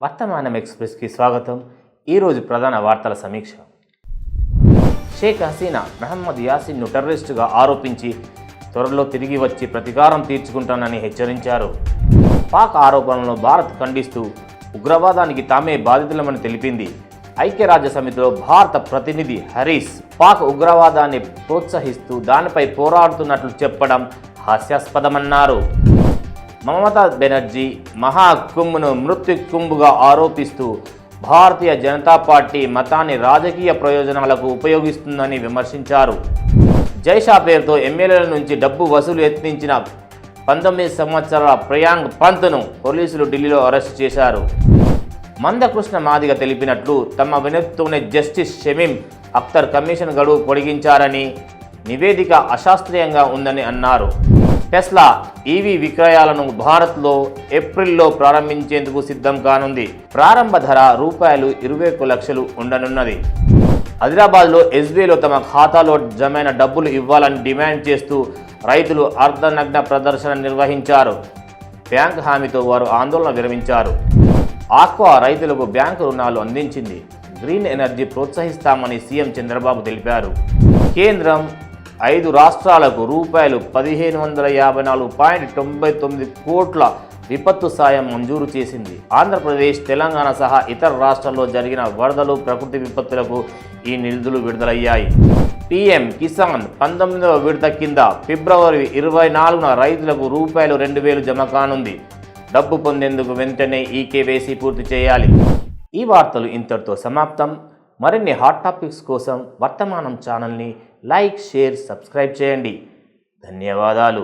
వర్తమానం ఎక్స్ప్రెస్కి స్వాగతం. ఈరోజు ప్రధాన వార్తల సమీక్ష. షేక్ హసీనా మహమ్మద్ యాసిన్ను టెర్రరిస్టుగా ఆరోపించి త్వరలో తిరిగి వచ్చి ప్రతీకారం తీర్చుకుంటానని హెచ్చరించారు. పాక్ ఆరోపణలను భారత్ ఖండిస్తూ ఉగ్రవాదానికి తామే బాధితులమని తెలిపింది. ఐక్యరాజ్య సమితిలో భారత ప్రతినిధి హరీస్ పాక్ ఉగ్రవాదాన్ని ప్రోత్సహిస్తూ దానిపై పోరాడుతున్నట్లు చెప్పడం హాస్యాస్పదమన్నారు. మమతా బెనర్జీ మహాకుంభ్ను మృత్యు కుంభ్గా ఆరోపిస్తూ భారతీయ జనతా పార్టీ మతాన్ని రాజకీయ ప్రయోజనాలకు ఉపయోగిస్తుందని విమర్శించారు. జైషా పేరుతో ఎమ్మెల్యేల నుంచి డబ్బు వసూలు యత్నించిన 19 సంవత్సరాల ప్రియాంక్ పంత్ను పోలీసులు ఢిల్లీలో అరెస్టు చేశారు. మందకృష్ణ మాదిగ తెలిపినట్లు తమ వినతితోనే జస్టిస్ షమీం అఖ్తర్ కమిషన్ గడువు పొడిగించారని, నివేదిక అశాస్త్రీయంగా ఉందని అన్నారు. టెస్లా ఈవీ విక్రయాలను భారత్లో ఏప్రిల్లో ప్రారంభించేందుకు సిద్ధం కానుంది. ప్రారంభ ధర ₹21 లక్షలు ఉండనున్నది. హైదరాబాద్లో ఎస్బీఐలో తమ ఖాతాలో జమైన డబ్బులు ఇవ్వాలని డిమాండ్ చేస్తూ రైతులు అర్ధనగ్న ప్రదర్శన నిర్వహించారు. బ్యాంక్ హామీతో వారు ఆందోళన విరమించారు. ఆక్వా రైతులకు బ్యాంకు రుణాలు అందించింది. గ్రీన్ ఎనర్జీ ప్రోత్సహిస్తామని సీఎం చంద్రబాబు తెలిపారు. కేంద్రం 5 రాష్ట్రాలకు ₹1554.99 కోట్ల విపత్తు సాయం మంజూరు చేసింది. ఆంధ్రప్రదేశ్, తెలంగాణ సహా ఇతర రాష్ట్రాల్లో జరిగిన వరదలు, ప్రకృతి విపత్తులకు ఈ నిధులు విడుదలయ్యాయి. పీఎం కిసాన్ 19వ విడత కింద ఫిబ్రవరి 24న రైతులకు ₹2,000 జమ కానుంది. డబ్బు పొందేందుకు వెంటనే ఈ కేవైసీ పూర్తి చేయాలి. ఈ వార్తలు ఇంతటితో సమాప్తం. మరిన్ని హాట్ టాపిక్స్ కోసం వర్తమానం ఛానల్ని లైక్, షేర్, సబ్స్క్రైబ్ చేయండి. ధన్యవాదాలు.